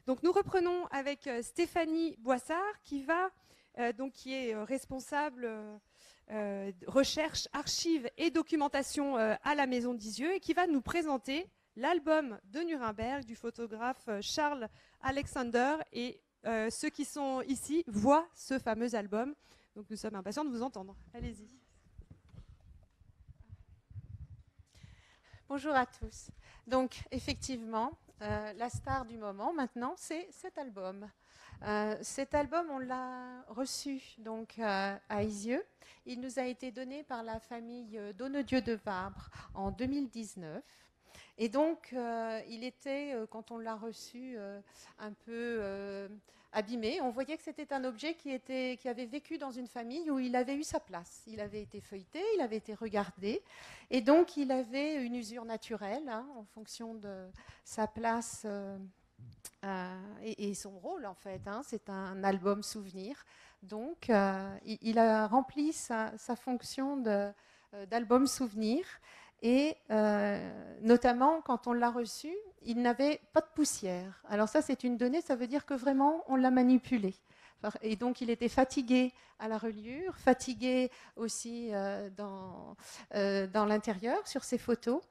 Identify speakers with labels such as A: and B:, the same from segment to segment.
A: Donc nous reprenons avec Stéphanie Boissard qui est responsable recherche, archives et documentation à la Maison d'Isieux et qui va nous présenter l'album de Nuremberg du photographe Charles Alexander. Et ceux qui sont ici voient ce fameux album. Donc nous sommes impatients de vous entendre. Allez-y.
B: Bonjour à tous. Donc effectivement, la star du moment maintenant, c'est cet album. Cet album, on l'a reçu donc à Isieux. Il nous a été donné par la famille Donnedieu de Vabre en 2019. Et donc, il était, quand on l'a reçu, un peu abîmé. On voyait que c'était un objet qui avait vécu dans une famille où il avait eu sa place. Il avait été feuilleté, il avait été regardé. Et donc, il avait une usure naturelle en fonction de sa place et son rôle, en fait. C'est un album souvenir. Donc, il a rempli sa fonction d'album souvenir. Et notamment, quand on l'a reçu, il n'avait pas de poussière. Alors ça, c'est une donnée, ça veut dire que vraiment, on l'a manipulé. Et donc, il était fatigué à la reliure, fatigué aussi dans l'intérieur, sur ses photos.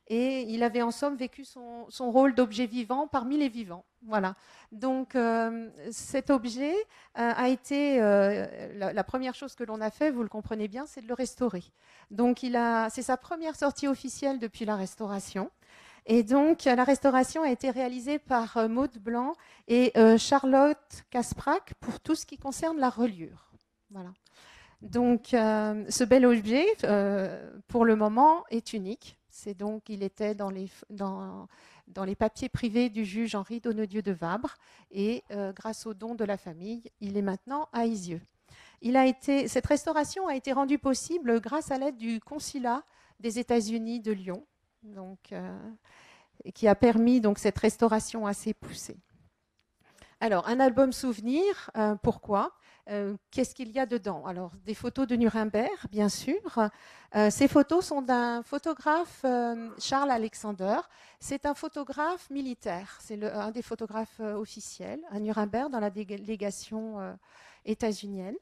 B: Et il avait en somme vécu son rôle d'objet vivant parmi les vivants. Voilà. Donc, cet objet a été... la première chose que l'on a fait, vous le comprenez bien, c'est de le restaurer. Donc, c'est sa première sortie officielle depuis la restauration. Et donc, la restauration a été réalisée par Maude Blanc et Charlotte Kasprac pour tout ce qui concerne la reliure. Voilà. Donc, ce bel objet, pour le moment, est unique. Il était dans les papiers privés du juge Henri Donnedieu de Vabre. Et grâce au don de la famille, il est maintenant à Isieux. Cette restauration a été rendue possible grâce à l'aide du consulat des États-Unis de Lyon, qui a permis donc, cette restauration assez poussée. Alors, un album souvenir, pourquoi ? Qu'est-ce qu'il y a dedans ? Alors, des photos de Nuremberg, bien sûr. Ces photos sont d'un photographe, Charles Alexander. C'est un photographe militaire. C'est un des photographes officiels à Nuremberg, dans la délégation états-unienne.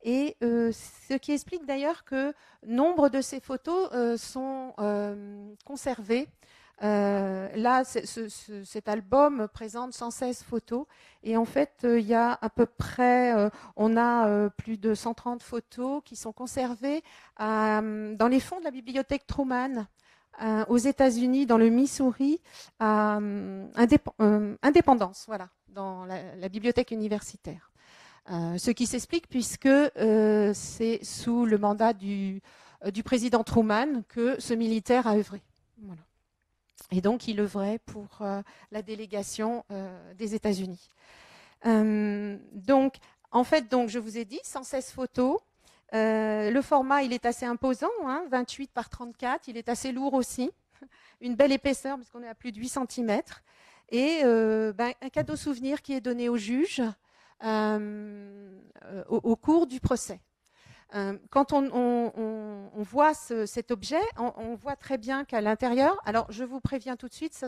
B: Et ce qui explique d'ailleurs que nombre de ces photos sont conservées. Là, cet album présente 116 photos et en fait, il y a à peu près, on a plus de 130 photos qui sont conservées dans les fonds de la bibliothèque Truman aux États-Unis, dans le Missouri, à Indépendance, voilà, dans la bibliothèque universitaire. Ce qui s'explique puisque c'est sous le mandat du président Truman que ce militaire a œuvré. Voilà. Et donc, il œuvrait pour la délégation des États-Unis. Donc, en fait, je vous ai dit, 116 photos. Le format, il est assez imposant, 28 par 34. Il est assez lourd aussi. Une belle épaisseur, parce qu'on est à plus de 8 cm. Et un cadeau souvenir qui est donné au juge au cours du procès. Quand on voit cet objet, on voit très bien qu'à l'intérieur, alors je vous préviens tout de suite,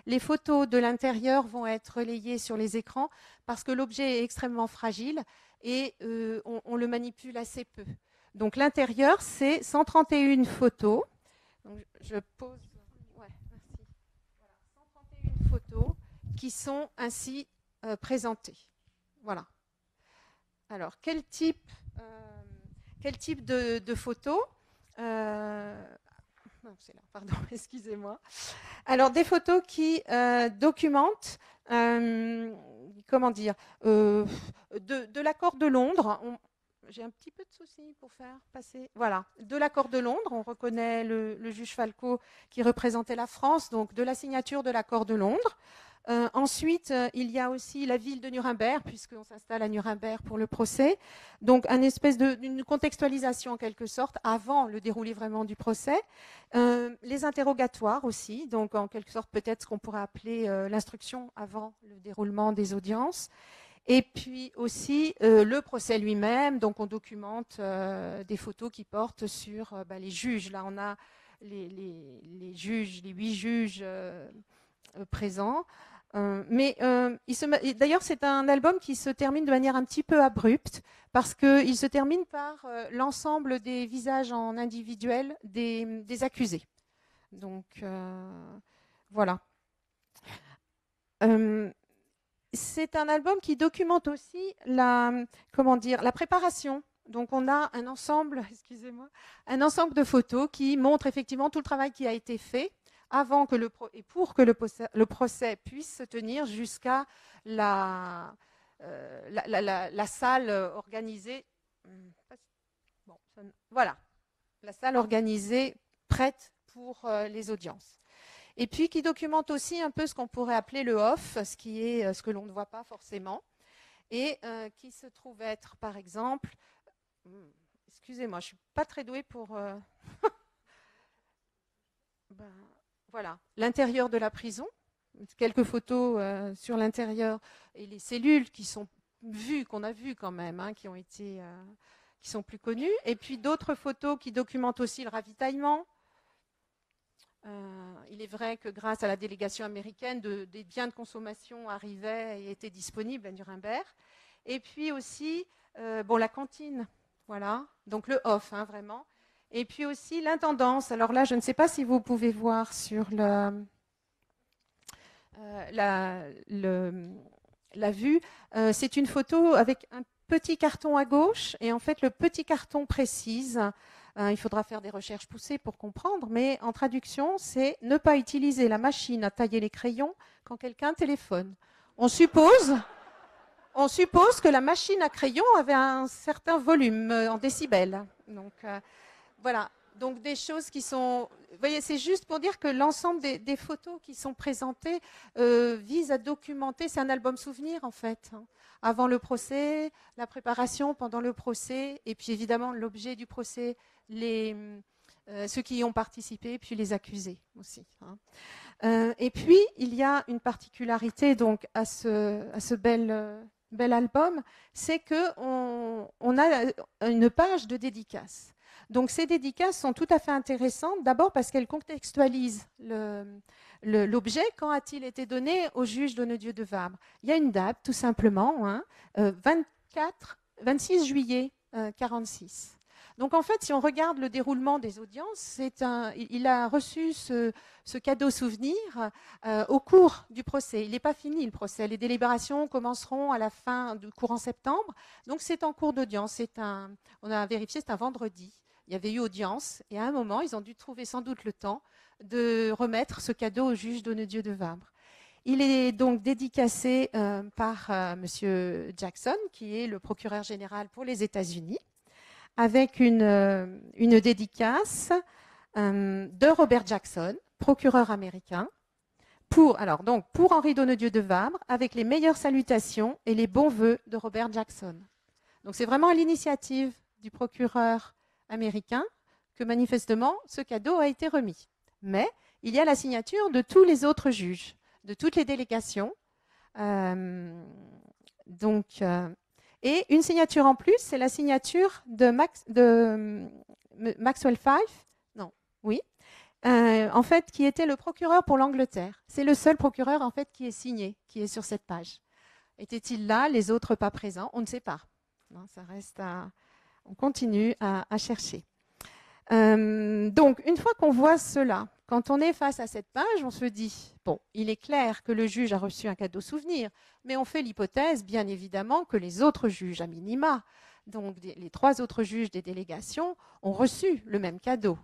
B: les photos de l'intérieur vont être relayées sur les écrans parce que l'objet est extrêmement fragile et on le manipule assez peu. Donc l'intérieur, c'est 131 photos. Donc, je pose. Ouais, merci. Voilà, 131 photos qui sont ainsi présentées. Voilà. Alors, quel type de photos c'est là, pardon, excusez-moi. Alors, des photos qui documentent, comment dire, de l'accord de Londres. J'ai un petit peu de soucis pour faire passer. Voilà, de l'accord de Londres. On reconnaît le juge Falco qui représentait la France, donc de la signature de l'accord de Londres. Ensuite, il y a aussi la ville de Nuremberg, puisqu'on s'installe à Nuremberg pour le procès. Donc, une espèce d'une contextualisation, en quelque sorte, avant le déroulé vraiment du procès. Les interrogatoires aussi, donc en quelque sorte, peut-être ce qu'on pourrait appeler l'instruction avant le déroulement des audiences. Et puis aussi le procès lui-même. Donc, on documente des photos qui portent sur les juges. Là, on a les juges, les 8 juges présents. D'ailleurs, c'est un album qui se termine de manière un petit peu abrupte, parce qu'il se termine par l'ensemble des visages en individuel des accusés. Donc, voilà. C'est un album qui documente aussi la préparation. Donc, on a un ensemble, un ensemble de photos qui montrent effectivement tout le travail qui a été fait avant que et pour que le procès puisse se tenir jusqu'à la salle organisée. Bon, voilà, la salle organisée prête pour les audiences. Et puis qui documente aussi un peu ce qu'on pourrait appeler le off, ce qui est ce que l'on ne voit pas forcément, et qui se trouve être, par exemple, excusez-moi, je ne suis pas très douée pour... voilà, l'intérieur de la prison, quelques photos sur l'intérieur, et les cellules qui sont vues, qu'on a vues quand même, hein, qui sont plus connues, et puis d'autres photos qui documentent aussi le ravitaillement. Il est vrai que grâce à la délégation américaine, des biens de consommation arrivaient et étaient disponibles à Nuremberg. Et puis aussi, la cantine, voilà, donc le off, hein, vraiment. Et puis aussi l'intendance. Alors là, je ne sais pas si vous pouvez voir sur la vue. C'est une photo avec un petit carton à gauche. Et en fait, le petit carton précise... il faudra faire des recherches poussées pour comprendre, mais en traduction, c'est ne pas utiliser la machine à tailler les crayons quand quelqu'un téléphone. On suppose que la machine à crayon avait un certain volume en décibels. Donc, voilà. Donc, des choses qui sont... Vous voyez, c'est juste pour dire que l'ensemble des photos qui sont présentées visent à documenter... C'est un album souvenir, en fait. Hein. Avant le procès, la préparation pendant le procès, et puis évidemment l'objet du procès, ceux qui y ont participé, puis les accusés aussi. Hein. Et puis, il y a une particularité donc, à ce bel album, c'est qu'on a une page de dédicaces. Donc, ces dédicaces sont tout à fait intéressantes, d'abord parce qu'elles contextualisent l'objet. Quand a-t-il été donné au juge Donnedieu de Vabre? Il y a une date, tout simplement, hein, 26 juillet 1946. Donc en fait, si on regarde le déroulement des audiences, il a reçu ce cadeau souvenir au cours du procès. Il n'est pas fini le procès. Les délibérations commenceront à la fin du courant septembre. Donc c'est en cours d'audience. On a vérifié, c'est un vendredi. Il y avait eu audience et à un moment, ils ont dû trouver sans doute le temps de remettre ce cadeau au juge Donnedieu de Vabre. Il est donc dédicacé par M. Jackson, qui est le procureur général pour les États-Unis, avec une dédicace de Robert Jackson, procureur américain, pour Henri Donnedieu de Vabre, avec les meilleures salutations et les bons vœux de Robert Jackson. Donc c'est vraiment à l'initiative du procureur américain que manifestement ce cadeau a été remis. Mais il y a la signature de tous les autres juges, de toutes les délégations. Et une signature en plus, c'est la signature de Maxwell Fyfe, en fait, qui était le procureur pour l'Angleterre. C'est le seul procureur en fait qui est signé, qui est sur cette page. Était-il là, les autres pas présents? On ne sait pas. Non, ça reste on continue à chercher. Donc, une fois qu'on voit cela, quand on est face à cette page, on se dit, bon, il est clair que le juge a reçu un cadeau souvenir, mais on fait l'hypothèse, bien évidemment, que les autres juges, à minima, donc les 3 autres juges des délégations, ont reçu le même cadeau.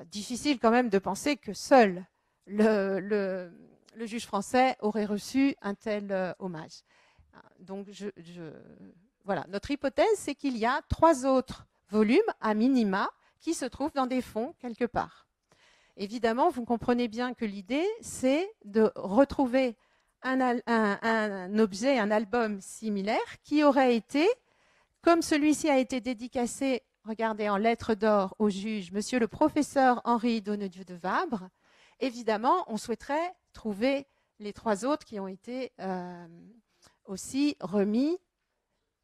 B: Difficile quand même de penser que seul le juge français aurait reçu un tel hommage. Donc, voilà, notre hypothèse, c'est qu'il y a 3 autres volumes, à minima, qui se trouvent dans des fonds quelque part. Évidemment, vous comprenez bien que l'idée, c'est de retrouver un objet, un album similaire qui aurait été, comme celui-ci a été dédicacé, regardez, en lettres d'or au juge, monsieur le professeur Henri Donnedieu de Vabre. Évidemment, on souhaiterait trouver les 3 autres qui ont été aussi remis,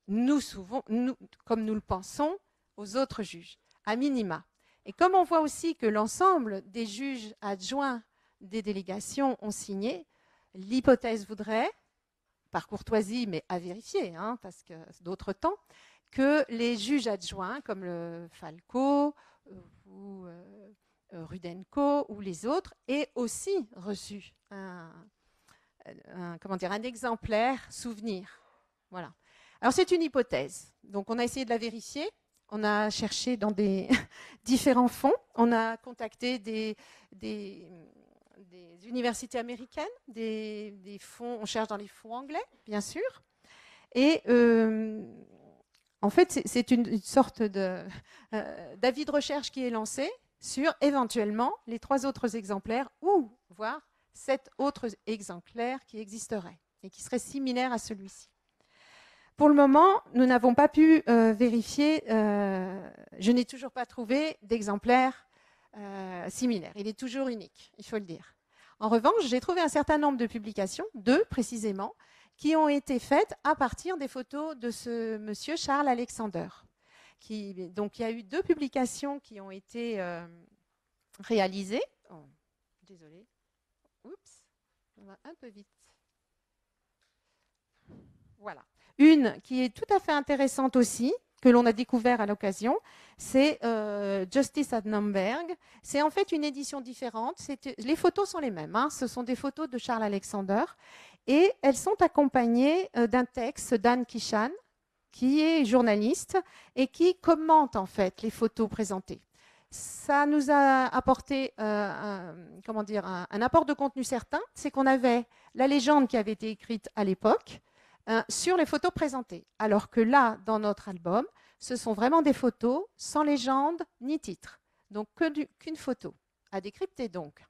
B: comme nous le pensons, aux autres juges, à minima. Et comme on voit aussi que l'ensemble des juges adjoints des délégations ont signé, l'hypothèse voudrait, par courtoisie, mais à vérifier, hein, parce que d'autres temps, que les juges adjoints, comme le Falco ou Rudenko ou les autres, aient aussi reçu un exemplaire souvenir. Voilà. Alors, c'est une hypothèse. Donc, on a essayé de la vérifier. On a cherché dans des différents fonds. On a contacté des universités américaines, des fonds. On cherche dans les fonds anglais, bien sûr. Et en fait, c'est une sorte d'avis de recherche qui est lancé sur éventuellement les 3 autres exemplaires ou voire 7 autres exemplaires qui existeraient et qui seraient similaires à celui-ci. Pour le moment, nous n'avons pas pu vérifier, je n'ai toujours pas trouvé d'exemplaire similaire. Il est toujours unique, il faut le dire. En revanche, j'ai trouvé un certain nombre de publications, 2 précisément, qui ont été faites à partir des photos de ce monsieur Charles Alexander. Donc, il y a eu 2 publications qui ont été réalisées. Oh, désolée. Oups, on va un peu vite. Voilà. Une qui est tout à fait intéressante aussi, que l'on a découvert à l'occasion, c'est Justice at Nürnberg. C'est en fait une édition différente. Les photos sont les mêmes. Hein. Ce sont des photos de Charles Alexander. Et elles sont accompagnées d'un texte d'Anne Kishan, qui est journaliste et qui commente en fait les photos présentées. Ça nous a apporté un apport de contenu certain, c'est qu'on avait la légende qui avait été écrite à l'époque sur les photos présentées. Alors que là, dans notre album, ce sont vraiment des photos sans légende ni titre. Donc qu'une photo, à décrypter donc.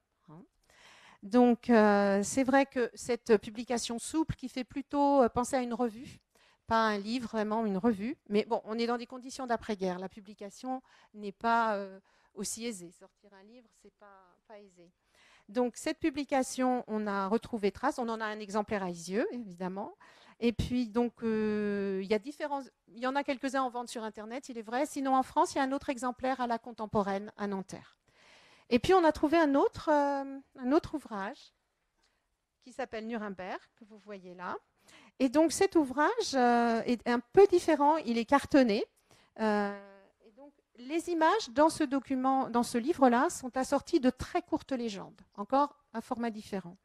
B: Donc c'est vrai que cette publication souple qui fait plutôt penser à une revue, pas un livre, vraiment une revue. Mais bon, on est dans des conditions d'après-guerre. La publication n'est pas aussi aisée. Sortir un livre, c'est pas aisé. Donc cette publication, on a retrouvé trace. On en a un exemplaire à Isieux, évidemment. Et puis donc il y en a quelques-uns en vente sur Internet, il est vrai. Sinon en France, il y a un autre exemplaire à la Contemporaine à Nanterre. Et puis on a trouvé un autre ouvrage qui s'appelle Nuremberg, que vous voyez là. Et donc cet ouvrage est un peu différent, il est cartonné. Et donc les images dans ce document, dans ce livre-là, sont assorties de très courtes légendes, encore un format différent.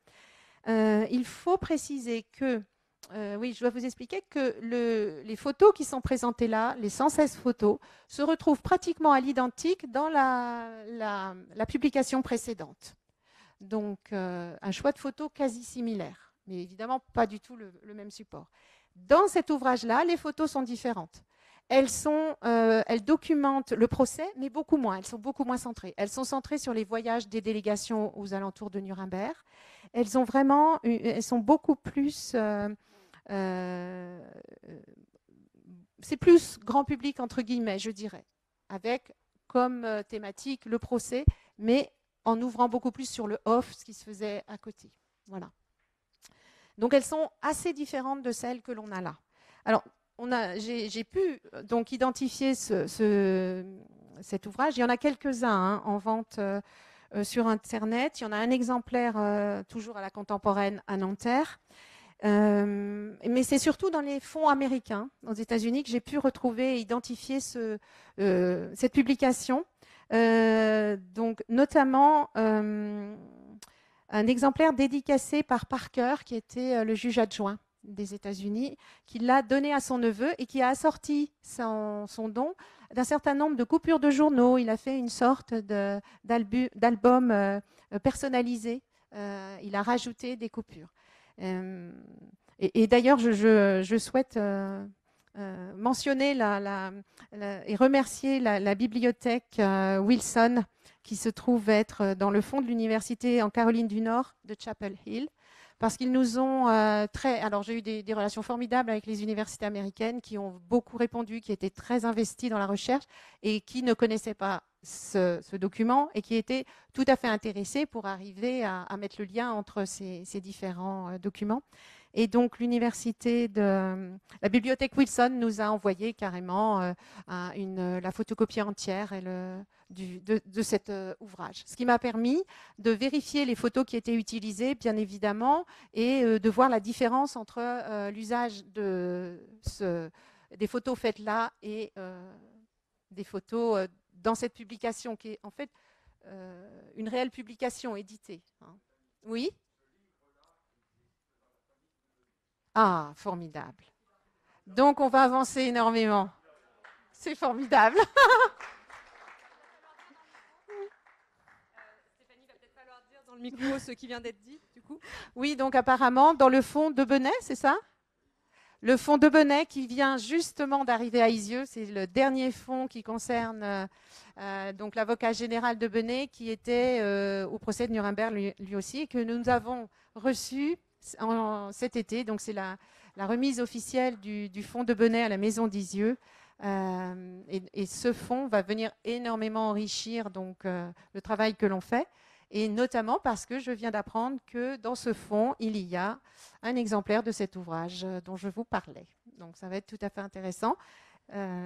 B: Il faut préciser que, oui, je dois vous expliquer que les photos qui sont présentées là, les 116 photos, se retrouvent pratiquement à l'identique dans la publication précédente. Donc un choix de photos quasi similaire. Mais évidemment, pas du tout le même support. Dans cet ouvrage-là, les photos sont différentes. Elles documentent le procès, mais beaucoup moins. Elles sont beaucoup moins centrées. Elles sont centrées sur les voyages des délégations aux alentours de Nuremberg. Elles sont beaucoup plus... c'est plus grand public, entre guillemets, je dirais, avec comme thématique le procès, mais en ouvrant beaucoup plus sur le off, ce qui se faisait à côté. Voilà. Donc elles sont assez différentes de celles que l'on a là. Alors, j'ai pu donc identifier cet ouvrage. Il y en a quelques-uns en vente sur Internet. Il y en a un exemplaire toujours à la Contemporaine à Nanterre. Mais c'est surtout dans les fonds américains, aux États-Unis, que j'ai pu retrouver et identifier cette publication. Donc, notamment un exemplaire dédicacé par Parker, qui était le juge adjoint des États-Unis, qui l'a donné à son neveu et qui a assorti son don d'un certain nombre de coupures de journaux. Il a fait une sorte d'album personnalisé. Il a rajouté des coupures. Et d'ailleurs, je souhaite mentionner et remercier la bibliothèque Wilson, qui se trouve être dans le fond de l'université en Caroline du Nord de Chapel Hill, parce qu'ils nous ont alors j'ai eu des relations formidables avec les universités américaines qui ont beaucoup répondu, qui étaient très investies dans la recherche et qui ne connaissaient pas ce document et qui étaient tout à fait intéressés pour arriver à mettre le lien entre ces différents documents. Et donc, la bibliothèque Wilson nous a envoyé carrément la photocopie entière de cet ouvrage. Ce qui m'a permis de vérifier les photos qui étaient utilisées, bien évidemment, et de voir la différence entre l'usage des photos faites là et des photos dans cette publication, qui est en fait une réelle publication éditée. Oui ? Ah, formidable. Donc, on va avancer énormément. C'est formidable.
A: Stéphanie, va peut-être falloir dire dans le micro ce qui vient d'être dit, du coup.
B: Oui, donc apparemment, dans le fonds de Benay, c'est ça ? Le fonds de Benay qui vient justement d'arriver à Isieux, c'est le dernier fonds qui concerne donc l'avocat général de Benay qui était au procès de Nuremberg lui aussi, et que nous avons reçu cet été. Donc c'est la remise officielle du fonds de Benay à la maison d'Isieux. Et ce fonds va venir énormément enrichir donc, le travail que l'on fait. Et notamment parce que je viens d'apprendre que dans ce fonds, il y a un exemplaire de cet ouvrage dont je vous parlais. Donc ça va être tout à fait intéressant,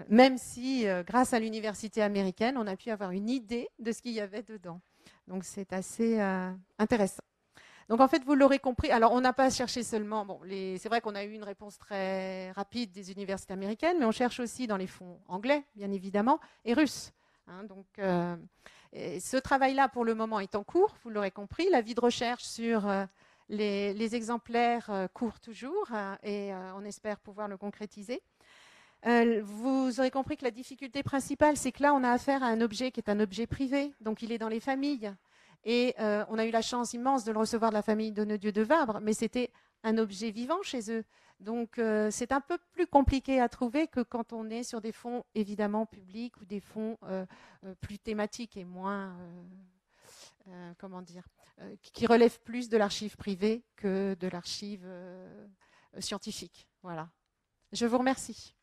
B: même si, grâce à l'université américaine, on a pu avoir une idée de ce qu'il y avait dedans. Donc c'est assez intéressant. Donc en fait, vous l'aurez compris, alors on n'a pas cherché seulement, c'est vrai qu'on a eu une réponse très rapide des universités américaines, mais on cherche aussi dans les fonds anglais, bien évidemment, et russes. Donc ce travail-là, pour le moment, est en cours, vous l'aurez compris. L'avis de recherche sur les exemplaires court toujours et on espère pouvoir le concrétiser. Vous aurez compris que la difficulté principale, c'est que là, on a affaire à un objet qui est un objet privé, donc il est dans les familles. Et on a eu la chance immense de le recevoir de la famille Donnedieu de Vabre, mais c'était un objet vivant chez eux. Donc c'est un peu plus compliqué à trouver que quand on est sur des fonds évidemment publics ou des fonds plus thématiques et moins, qui relèvent plus de l'archive privée que de l'archive scientifique. Voilà. Je vous remercie.